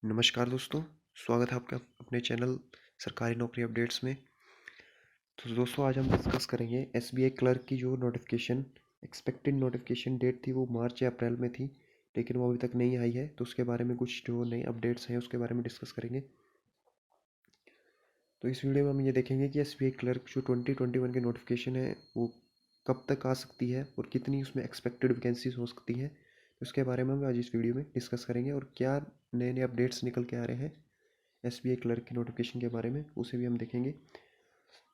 नमस्कार दोस्तों, स्वागत है आपका अपने चैनल सरकारी नौकरी अपडेट्स में। तो दोस्तों आज हम डिस्कस करेंगे एसबीआई क्लर्क की जो नोटिफिकेशन एक्सपेक्टेड नोटिफिकेशन डेट थी वो मार्च या अप्रैल में थी, लेकिन वो अभी तक नहीं आई है। तो उसके बारे में कुछ जो नए अपडेट्स हैं उसके बारे में डिस्कस करेंगे। तो इस वीडियो में हम ये देखेंगे कि एसबीआई क्लर्क जो 2021 की नोटिफिकेशन है वो कब तक आ सकती है और कितनी उसमें एक्सपेक्टेड वैकेंसीज हो सकती हैं। उसके बारे में हम आज इस वीडियो में डिस्कस करेंगे और क्या नए नए अपडेट्स निकल के आ रहे हैं एसबीआई क्लर्क की नोटिफिकेशन के बारे में, उसे भी हम देखेंगे।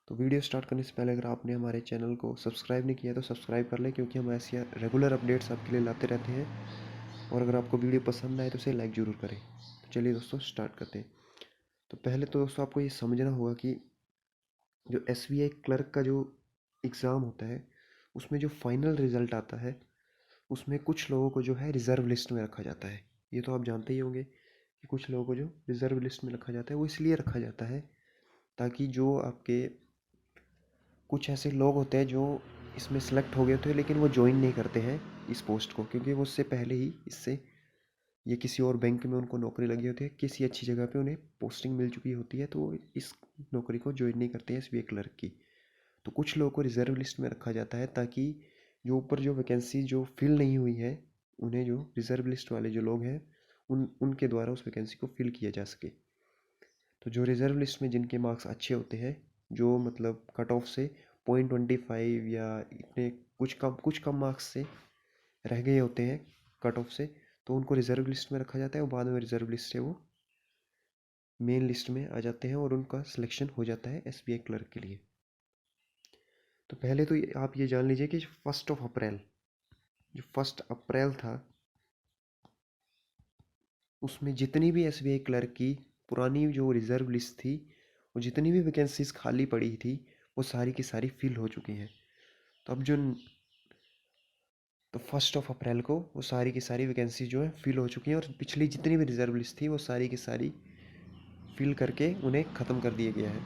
तो वीडियो स्टार्ट करने से पहले अगर आपने हमारे चैनल को सब्सक्राइब नहीं किया तो सब्सक्राइब कर लें, क्योंकि हम ऐसी रेगुलर अपडेट्स आपके लिए लाते रहते हैं। और अगर आपको वीडियो पसंद आए तो उसे लाइक ज़रूर करें। तो चलिए दोस्तों स्टार्ट करते हैं। तो पहले तो दोस्तों आपको ये समझना होगा कि जो एसबीआई क्लर्क का जो एग्ज़ाम होता है उसमें जो फाइनल रिज़ल्ट आता है उसमें कुछ लोगों को जो है रिज़र्व लिस्ट में रखा जाता है। ये तो आप जानते ही होंगे कि कुछ लोगों को जो रिज़र्व लिस्ट में रखा जाता है वो इसलिए रखा जाता है ताकि जो आपके कुछ ऐसे लोग होते हैं जो इसमें सेलेक्ट हो गए होते हैं लेकिन वो ज्वाइन नहीं करते हैं इस पोस्ट को, क्योंकि वो उससे पहले ही इससे ये किसी और बैंक में उनको नौकरी लगी होती है, किसी अच्छी जगह पे उन्हें पोस्टिंग मिल चुकी होती है, तो वो इस नौकरी को ज्वाइन नहीं करते हैं एसबीआई क्लर्क की। तो कुछ लोगों को रिजर्व लिस्ट में रखा जाता है ताकि जो ऊपर जो वैकेंसी जो फिल नहीं हुई है उन्हें जो रिजर्व लिस्ट वाले जो लोग हैं उनके द्वारा उस वैकेंसी को फिल किया जा सके। तो जो रिजर्व लिस्ट में जिनके मार्क्स अच्छे होते हैं, जो मतलब कट ऑफ से 0.25 या इतने कुछ कम मार्क्स से रह गए होते हैं कट ऑफ से, तो उनको रिजर्व लिस्ट में रखा जाता है और बाद में रिजर्व लिस्ट से वो मेन लिस्ट में आ जाते हैं और उनका सिलेक्शन हो जाता है एसबीआई क्लर्क के लिए। तो पहले तो आप ये जान लीजिए कि 1 अप्रैल जो 1 अप्रैल था उसमें जितनी भी एसबीआई क्लर्क की पुरानी जो रिजर्व लिस्ट थी और जितनी भी वैकेंसीज खाली पड़ी थी वो सारी की सारी फिल हो चुकी हैं। तो अब जो तो 1 अप्रैल को वो सारी की सारी वैकेंसी जो है फिल हो चुकी हैं और पिछली जितनी भी रिजर्व लिस्ट थी वो सारी की सारी फिल करके उन्हें ख़त्म कर दिया गया है।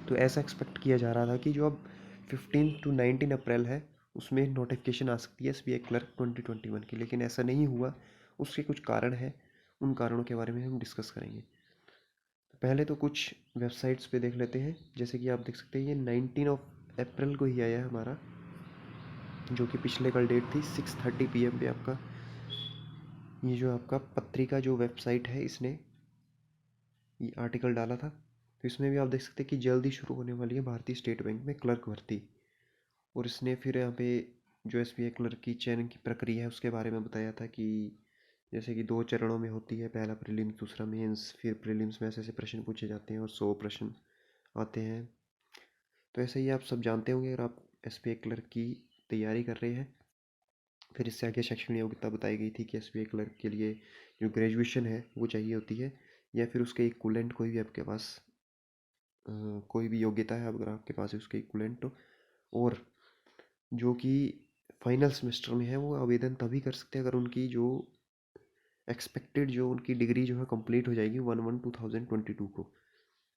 तो ऐसा एक्सपेक्ट किया जा रहा था कि जो अब 15 to 19 अप्रैल है उसमें नोटिफिकेशन आ सकती है एसबीआई क्लर्क 2021 की, लेकिन ऐसा नहीं हुआ। उसके कुछ कारण हैं, उन कारणों के बारे में हम डिस्कस करेंगे। पहले तो कुछ वेबसाइट्स पे देख लेते हैं। जैसे कि आप देख सकते हैं ये 19 अप्रैल को ही आया है हमारा, जो कि पिछले कल डेट थी 6:30 PM पे आपका ये जो आपका पत्रिका जो वेबसाइट है इसने ये आर्टिकल डाला था। तो इसमें भी आप देख सकते हैं कि जल्दी शुरू होने वाली है भारतीय स्टेट बैंक में क्लर्क भर्ती। और इसने फिर यहाँ पे जो एसबीआई क्लर्क की चयन की प्रक्रिया है उसके बारे में बताया था कि जैसे कि 2 चरणों में होती है, पहला प्रीलिम्स दूसरा मेंस। फिर प्रीलिम्स में ऐसे ऐसे प्रश्न पूछे जाते हैं और 100 प्रश्न आते हैं। तो ऐसे ही आप सब जानते होंगे अगर आप एसबीआई क्लर्क की तैयारी कर रहे हैं। फिर इससे आगे शैक्षणिक योग्यता बताई गई थी कि एसबीआई क्लर्क के लिए जो ग्रेजुएशन है वो चाहिए होती है या फिर उसके इक्विवेलेंट कोई भी आपके पास कोई भी योग्यता है अगर आपके पास है उसके इक्विवेलेंट। और जो कि फाइनल सेमेस्टर में है वो आवेदन तभी कर सकते हैं अगर उनकी जो एक्सपेक्टेड जो उनकी डिग्री जो है कंप्लीट हो जाएगी 1/1/2022 को।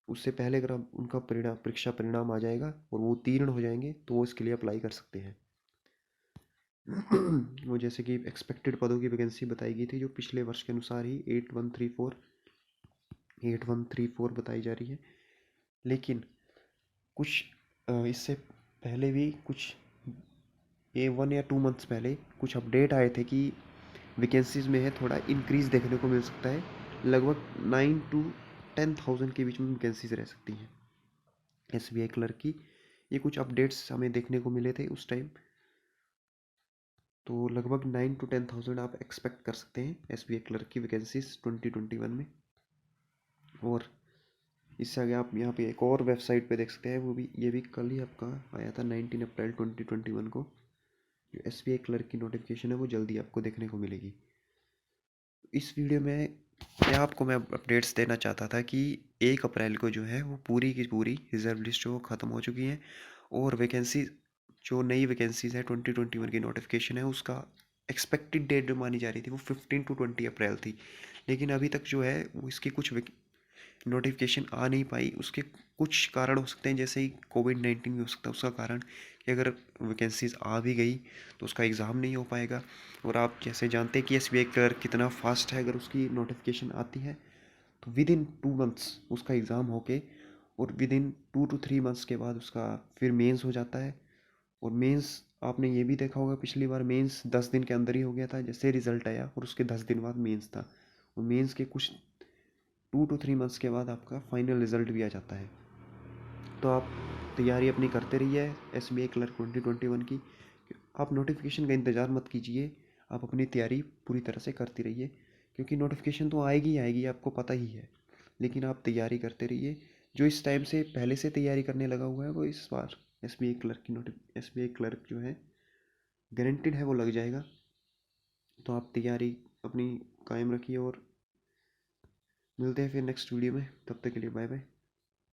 उससे पहले अगर आप उनका परिणाम परीक्षा परिणाम आ जाएगा और वो उत्तीर्ण हो जाएंगे तो वो इसके लिए अप्लाई कर सकते हैं। वो जैसे कि एक्सपेक्टेड पदों की वैकेंसी बताई गई थी जो पिछले वर्ष के अनुसार ही 8134 बताई जा रही है। लेकिन कुछ इससे पहले भी कुछ 1 या 2 मंथ्स पहले कुछ अपडेट आए थे कि वैकेंसीज में है थोड़ा इंक्रीज देखने को मिल सकता है। लगभग 9 to 10,000 के बीच में वैकेंसीज रह सकती हैं एसबीआई क्लर्क की। ये कुछ अपडेट्स हमें देखने को मिले थे उस टाइम। तो लगभग 9 to 10,000 आप एक्सपेक्ट कर सकते हैं एसबीआई क्लर्क की वैकेंसीज 2021 में। और इससे आगे आप यहाँ पे एक और वेबसाइट पे देख सकते हैं, वो भी ये भी कल ही आपका आया था 19 अप्रैल 2021 को। जो एसबीआई क्लर्क की नोटिफिकेशन है वो जल्दी आपको देखने को मिलेगी। इस वीडियो में क्या आपको मैं अपडेट्स देना चाहता था कि 1 अप्रैल को जो है वो पूरी की पूरी रिजर्व लिस्ट जो ख़त्म हो चुकी है और वैकेंसी जो नई वैकेंसीज है 2021 की नोटिफिकेशन है उसका एक्सपेक्टेड डेट जो मानी जा रही थी वो 15 to 20 अप्रैल थी। लेकिन अभी तक जो है वो इसकी कुछ नोटिफिकेशन आ नहीं पाई, उसके कुछ कारण हो सकते हैं, जैसे ही कोविड-19 भी हो सकता है उसका कारण, कि अगर वैकेंसीज आ भी गई तो उसका एग्ज़ाम नहीं हो पाएगा। और आप जैसे जानते हैं कि एसबीआई क्लर्क कितना फास्ट है, अगर उसकी नोटिफिकेशन आती है तो विद इन 2 मंथ्स उसका एग्ज़ाम होके, और विद इन 2 to 3 मंथ्स के बाद उसका फिर मेंस हो जाता है। और मेंस आपने ये भी देखा होगा, पिछली बार मेंस 10 दिन के अंदर ही हो गया था, जैसे रिजल्ट आया और उसके 10 दिन बाद मेंस था। और मेंस के कुछ 2 to 3 मंथ्स के बाद आपका फाइनल रिजल्ट भी आ जाता है। तो आप तैयारी अपनी करते रहिए एस बी आई क्लर्क 2021 की। आप नोटिफिकेशन का इंतज़ार मत कीजिए, आप अपनी तैयारी पूरी तरह से करती रहिए, क्योंकि नोटिफिकेशन तो आएगी ही आएगी, आपको पता ही है। लेकिन आप तैयारी करते रहिए। जो इस टाइम से पहले से तैयारी करने लगा हुआ है वो इस बार एस बी आई क्लर्क की एस बी आई क्लर्क जो है गारंटेड है वो लग जाएगा। तो आप तैयारी अपनी कायम रखिए, और मिलते हैं फिर नेक्स्ट वीडियो में। तब तक के लिए बाय बाय।